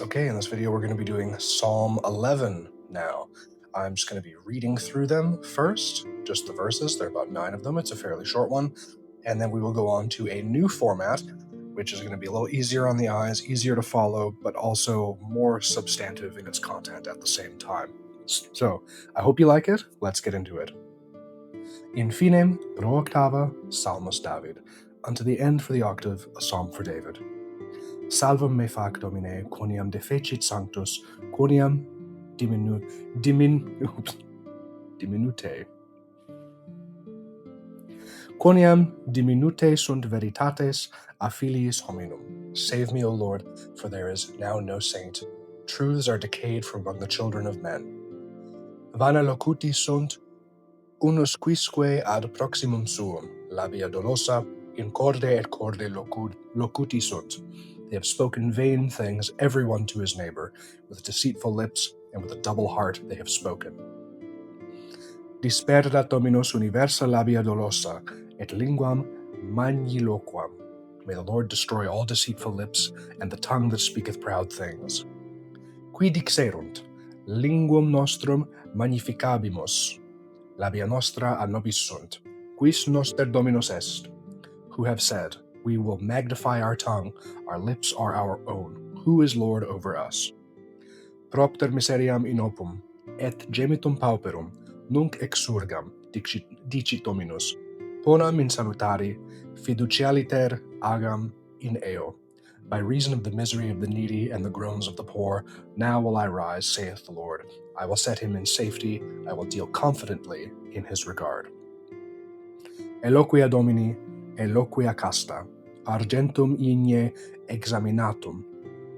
Okay, in this video we're going to be doing Psalm 11 now. I'm just going to be reading through them first, just the verses. There are about 9 of them. It's a fairly short one. And then we will go on to a new format, which is going to be a little easier on the eyes, easier to follow, but also more substantive in its content at the same time. So, I hope you like it. Let's get into it. Infine, pro octava, Salmus David. Unto the end for the octave, a psalm for David. Salvum me fac, Domine, quoniam defecit sanctus, quoniam diminute. Quoniam diminute sunt veritates a filiis hominum. Save me, O Lord, for there is now no saint. Truths are decayed from among the children of men. Vana locuti sunt unus quisque ad proximum suum, labia dolosa, in corde et corde locuti sunt. They have spoken vain things, everyone to his neighbor. With deceitful lips and with a double heart they have spoken. Disperdat Dominus universa labia dolosa, et linguam magniloquam. May the Lord destroy all deceitful lips, and the tongue that speaketh proud things. Qui dixerunt, linguam nostrum magnificabimus, labia nostra a nobis sunt, quis noster Dominus est. Who have said, we will magnify our tongue, our lips are our own. Who is Lord over us? Propter miseriam in opum, et gemitum pauperum, nunc exurgam, dicit Dominus. Ponam in salutari, fiducialiter agam in eo. By reason of the misery of the needy and the groans of the poor, now will I rise, saith the Lord. I will set him in safety, I will deal confidently in his regard. Eloquia Domini, eloquia casta, argentum igne examinatum,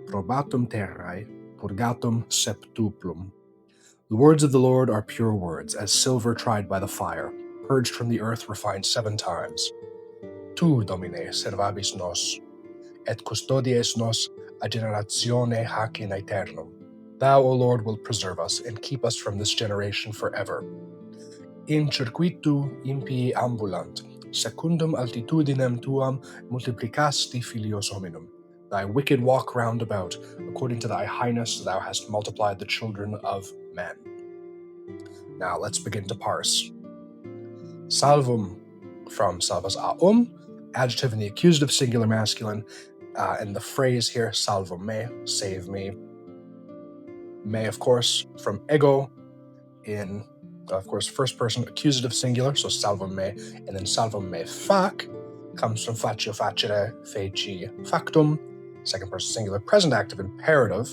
probatum terrae, purgatum septuplum. The words of the Lord are pure words, as silver tried by the fire, purged from the earth, refined 7 times. Tu, Domine, servabis nos, et custodies nos a generatione hac in aeternum. Thou, O Lord, wilt preserve us, and keep us from this generation forever. In circuitu impii ambulant, secundum altitudinem tuam multiplicasti filios hominum. Thy wicked walk round about, according to thy highness thou hast multiplied the children of men. Now let's begin to parse. Salvum from salvas aum, adjective in the accusative singular masculine, and the phrase here, salvum me, save me. Me, of course, from ego in, of course, first person accusative singular, so salvum me, and then salvum me fac comes from facio facere, feci factum, second person singular, present active imperative.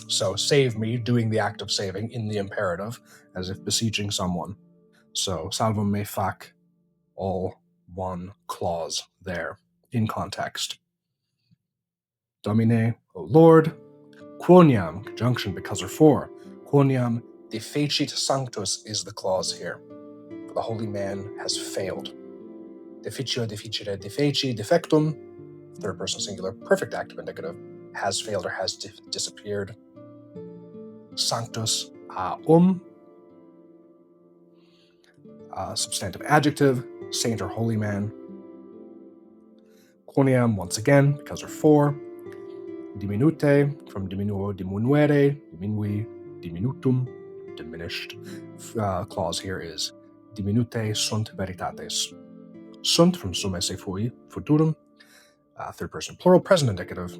So save me, doing the act of saving in the imperative, as if beseeching someone. So salvum me fac, all one clause there in context. Domine, O Lord, quoniam, conjunction because or for, quoniam defecit sanctus is the clause here. For the holy man has failed. Deficio, deficere, defeci, defectum, third person singular, perfect active indicative, has failed or has disappeared. Sanctus, substantive adjective, saint or holy man. Quoniam, once again, because or for. Diminute, from diminuo, diminuere, diminui, diminutum, diminished. Clause here is diminute sunt veritates. Sunt from sum esse fui, futurum, third person plural, present indicative.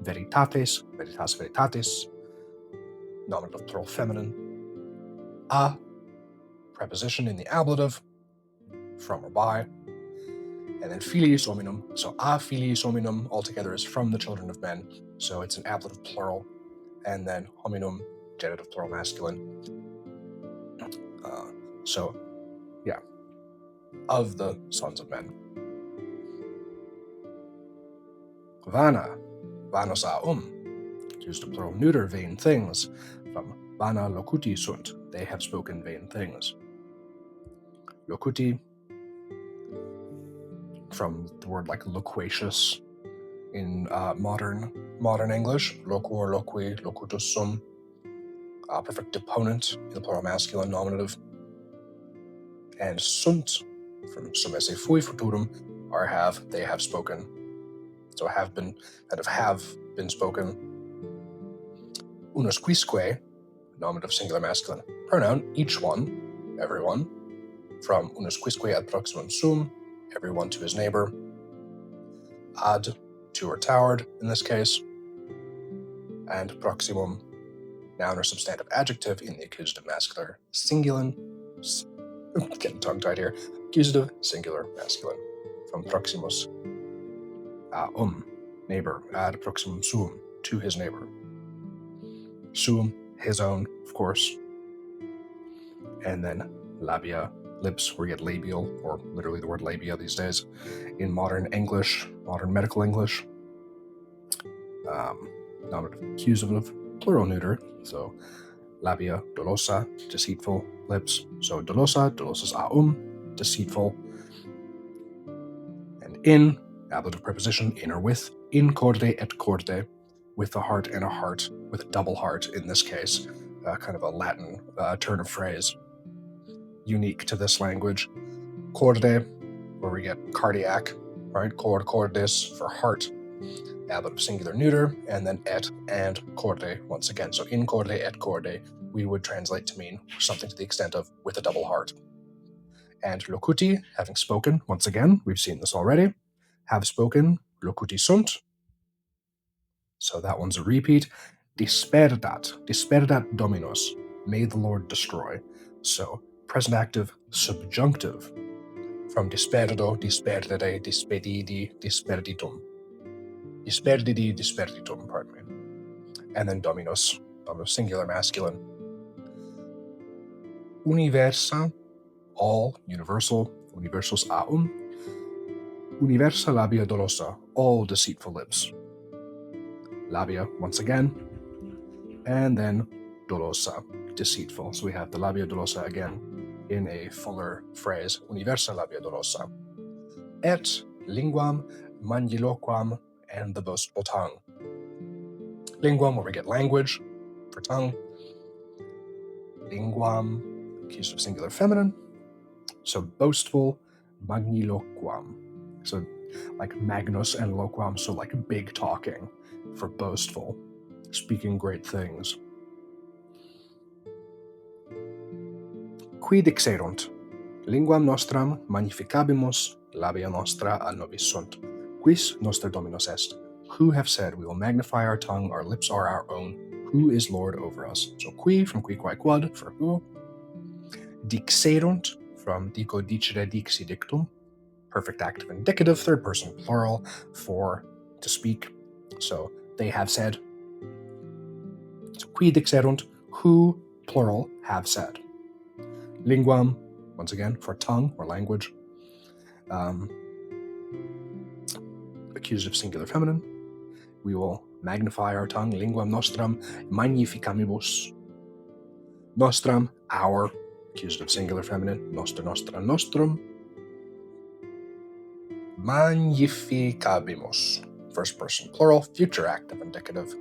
Veritates, veritas, veritatis, nominative plural feminine. A, preposition in the ablative, from or by. And then filiis hominum, so a filiis hominum altogether is from the children of men, so it's an ablative plural. And then hominum, genitive plural masculine. Of the sons of men. Vana, vanos used a plural neuter, vain things, from vana locuti sunt, they have spoken vain things. Locuti, from the word like loquacious in modern English, loquor, loqui, locutus sum, perfect deponent in the plural masculine nominative. And sunt, from sum esse fui futurum, they have spoken. so have been spoken. Unus quisque, nominative singular masculine pronoun, each one, everyone, from unus quisque ad proximum sum, everyone to his neighbor, ad, to or toward in this case, and proximum, noun or substantive adjective in the accusative masculine singular, getting tongue-tied here, accusative singular masculine, from proximus, neighbor, ad proximum sum, to his neighbor. Sum, his own, of course. And then labia, lips, where you get labial, or literally the word labia these days, in modern English, modern medical English. Nominative, accusative, plural neuter, so labia dolosa, deceitful, lips, so dolosa, dolosas deceitful. And in, ablative preposition, in or with, in corde et corde, with a heart and a heart, with a double heart in this case, kind of a Latin turn of phrase, unique to this language. Corde, where we get cardiac, right? Cordis for heart, ablative singular neuter, and then et and corde once again. So in corde et corde, we would translate to mean something to the extent of with a double heart. And locuti, having spoken, once again, we've seen this already, have spoken, locuti sunt. So that one's a repeat. Disperdat dominus, may the Lord destroy. So present active, subjunctive, from disperdo, disperdere, dispedidi, disperditum. Disperditum, pardon me. And then dominus, singular masculine. Universa, all, universal, universus aum. Universa labia dolosa, all deceitful lips. Labia, once again. And then dolosa, deceitful. So we have the labia dolosa again in a fuller phrase. Universa labia dolosa. Et linguam magniloquam, and the boastful tongue. Linguam, where we get language for tongue. Linguam, accusative singular feminine. So boastful, magniloquam. So like magnus and loquam, so like big talking for boastful, speaking great things. Qui dixerunt, linguam nostram magnificabimus, labia nostra ad nobis sunt. Quis noster dominus est? Who have said, we will magnify our tongue, our lips are our own. Who is Lord over us? So qui, from qui quae quod, for who. Dixerunt, from dico dicere dixi dictum, perfect active indicative, third person plural, for to speak. So they have said. So qui dixerunt, who, plural, have said. Linguam, once again, for tongue or language. Accusative singular feminine. We will magnify our tongue. Linguam nostram magnificamibus. Nostram, our. Accusative singular feminine. Nostra, nostrum. Magnificabimus. First person plural, future active indicative.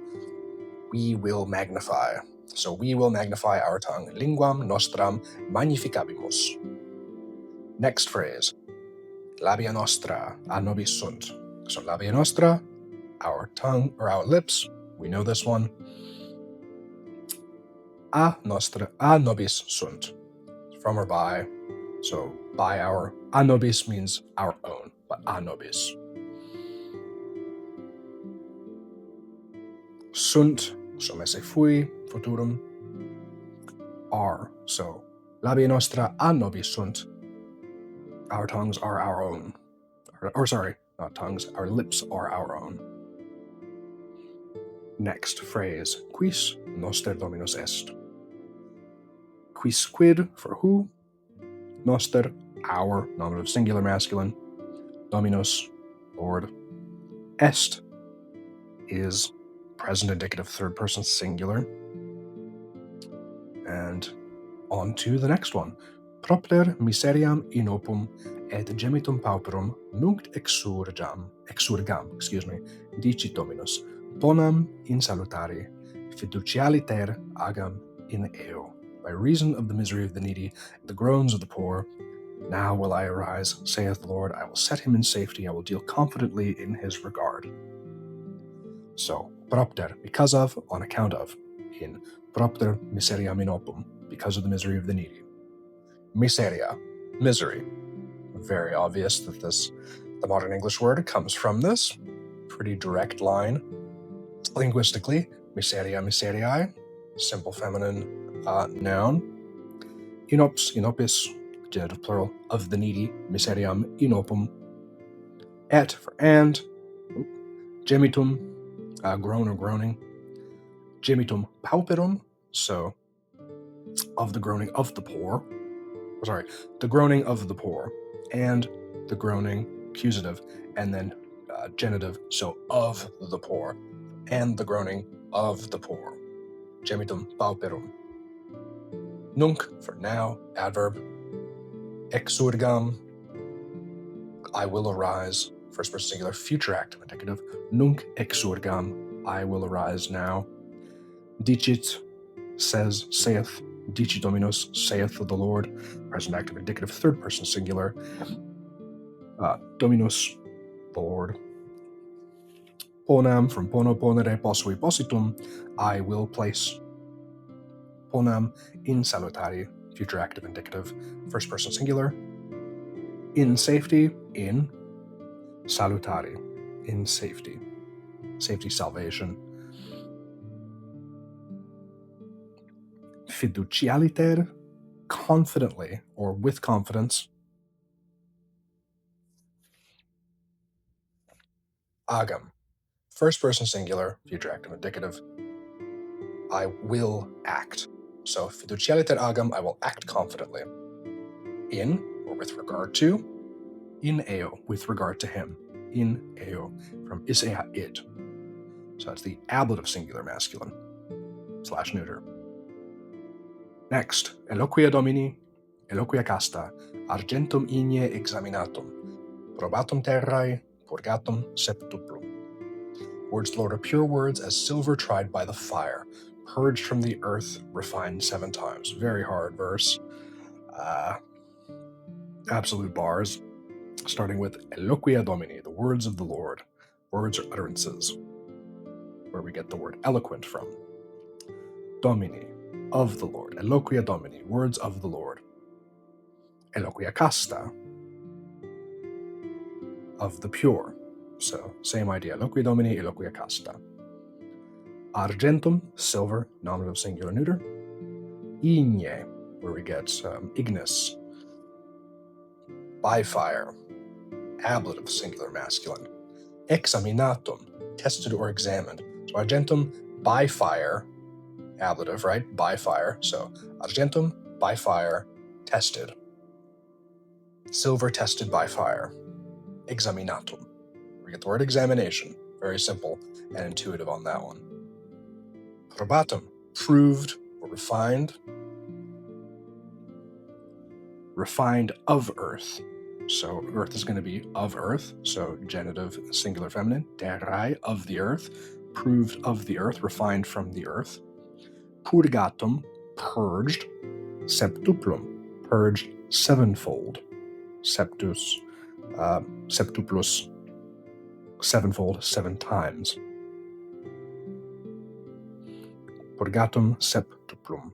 We will magnify. So we will magnify our tongue. Linguam nostram magnificabimus. Next phrase. Labia nostra a nobis sunt. So labia nostra, our tongue or our lips. We know this one. A nobis sunt. From or by. So by our. A nobis means our own, but a nobis. Sunt, so esse fui, futurum. Are, so labia nostra a nobis sunt. Our tongues are our own. Or sorry, not tongues, our lips are our own. Next phrase, quis noster dominus est. Quis quid, for who. Noster, our, nominative singular masculine. Dominus, Lord. Est is present indicative third person singular. And on to the next one. Propter miseriam inopum et gemitum pauperum nunc exurgam, dicit Dominus, bonam in salutare, fiducialiter agam in eo. By reason of the misery of the needy, the groans of the poor, Now will I arise, saith the Lord. I will set him in safety. I will deal confidently in his regard. So, propter, because of, on account of. In propter miseriam in opum, because of the misery of the needy. Miseria, misery. Very obvious that the modern English word comes from this. Pretty direct line. Linguistically, miseria, miseriae, simple feminine noun. Inops, inopis, genitive plural, of the needy, miseriam inopum. Et for and. Gemitum, groan or groaning. Gemitum pauperum, so of the groaning of the poor. Sorry, the groaning of the poor, and the groaning, accusative, and then genitive, so of the poor, and the groaning of the poor. Gemitum pauperum. Nunc, for now, adverb. Exurgam, I will arise, first person singular, future active indicative. Nunc exurgam, I will arise now. Dicit, says, saith. Dicit Dominus, saith the Lord, present active indicative, third person singular. Dominus, the Lord. Ponam, from pono ponere posui positum, I will place. Ponam, in salutari, future active indicative, first person singular. In safety, in salutari, in safety. Safety, salvation. Fiducialiter, confidently or with confidence. Agam, first person singular, future active indicative. I will act. So, fiducialiter agam, I will act confidently. In, or with regard to. In eo, with regard to him. In eo, from isea id. So that's the ablative singular masculine, / neuter. Next, eloquia domini, eloquia casta, argentum igne examinatum, probatum terrae, purgatum septuplum. Words of the Lord are pure words as silver tried by the fire, purged from the earth, refined 7 times. Very hard verse. Absolute bars. Starting with eloquia domini, the words of the Lord. Words or utterances, where we get the word eloquent from. Domini, of the Lord. Eloquia domini, words of the Lord. Eloquia casta, of the pure. So, same idea. Eloquia domini, eloquia casta. Argentum, silver, nominative singular neuter. Igne, where we get ignis, by fire, ablative singular masculine. Examinatum, tested or examined. So argentum, by fire, ablative, right? By fire. So argentum, by fire, tested. Silver tested by fire. Examinatum. We get the word examination. Very simple and intuitive on that one. Probatum, proved or refined. Refined of earth. So earth is going to be of earth. So genitive, singular feminine. Terrae, of the earth. Proved of the earth, refined from the earth. Purgatum, purged. Septuplum, purged 7-fold. Septus, septuplus, 7-fold, 7 times. Purgatum septuplum.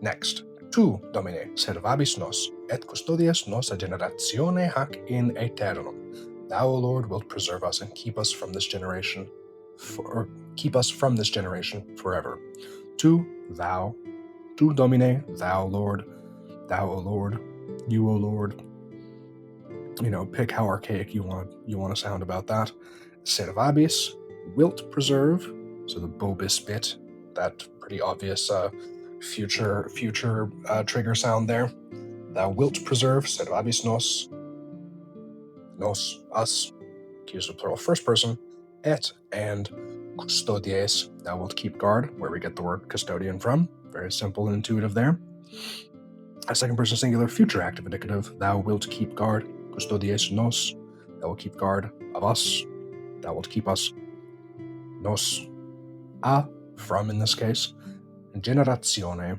Next, tu, Domine, servabis nos, et custodias nos a generatione hac in aeternum. Thou, O Lord, wilt preserve us and keep us from this generation, forever. Tu, thou, tu, Domine, thou, Lord, thou, O Lord, you, O Lord. Pick how archaic you want to sound about that. Servabis, wilt preserve. So the bobis bit, that pretty obvious future trigger sound there. Thou wilt preserve, servabis nos, us, accusative plural first person, et, and custodies, thou wilt keep guard, where we get the word custodian from. Very simple and intuitive there. A second person singular future active indicative, thou wilt keep guard, custodies nos, thou wilt keep guard of us, thou wilt keep us, nos, a, from in this case, generatione.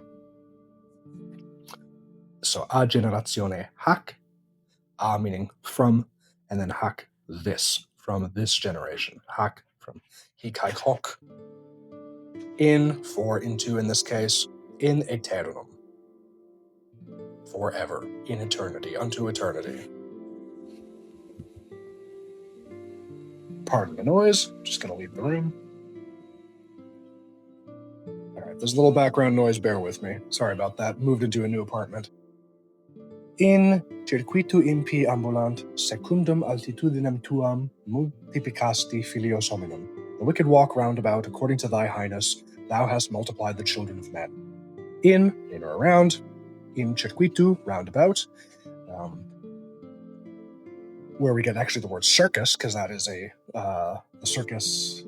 So a generazione hac, a meaning from, and then hac, this, from this generation. Hac, from hic, haec, hoc. In, for, into in this case, in aeternum. Forever, in eternity, unto eternity. Pardon the noise, just gonna leave the room. Alright, there's a little background noise, bear with me. Sorry about that, moved into a new apartment. In circuitu impi ambulant, secundum altitudinem tuam multiplicasti filios hominum. The wicked walk round about, according to thy highness, thou hast multiplied the children of men. In or around, in circuitu, roundabout, where we get actually the word circus, because that is the circus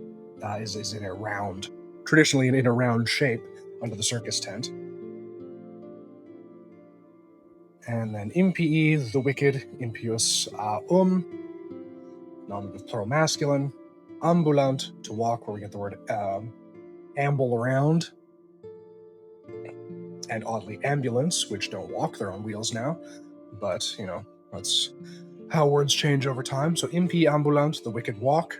is in a round, traditionally in a round shape under the circus tent. And then impii, the wicked, impius, nominative plural masculine, ambulant, to walk, where we get the word amble around, and oddly ambulance, which don't walk, they're on wheels now, but, that's how words change over time. So impii ambulant, the wicked walk,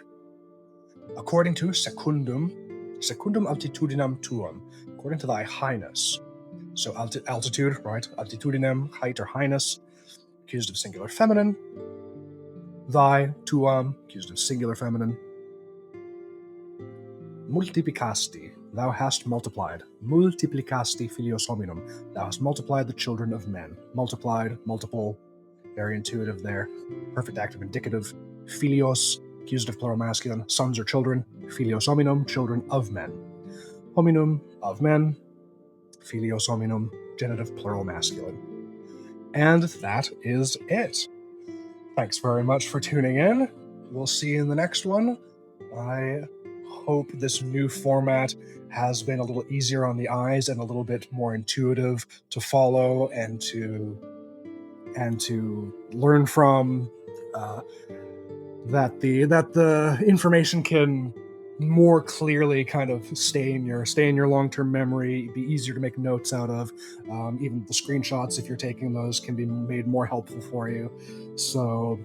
according to secundum altitudinem tuum, according to thy highness. So altitude, right? Altitudinem, height or highness, accused of singular feminine. Thy, tuam, accused of singular feminine. Multiplicasti, thou hast multiplied. Multiplicasti filios hominum, thou hast multiplied the children of men. Multiplied, multiple, very intuitive there. Perfect active indicative. Filios, accused of plural masculine, sons or children. Filios hominum, children of men. Hominum, of men. Filios hominum, genitive plural masculine. And that is it. Thanks very much for tuning in. We'll see you in the next one. I hope this new format has been a little easier on the eyes and a little bit more intuitive to follow and to learn from, that the information can more clearly kind of stay in your long-term memory, be easier to make notes out of. Even the screenshots, if you're taking those, can be made more helpful for you. So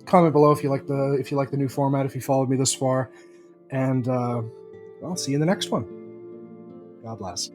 comment below if you like the new format, if you followed me this far, and I'll see you in the next one. God bless.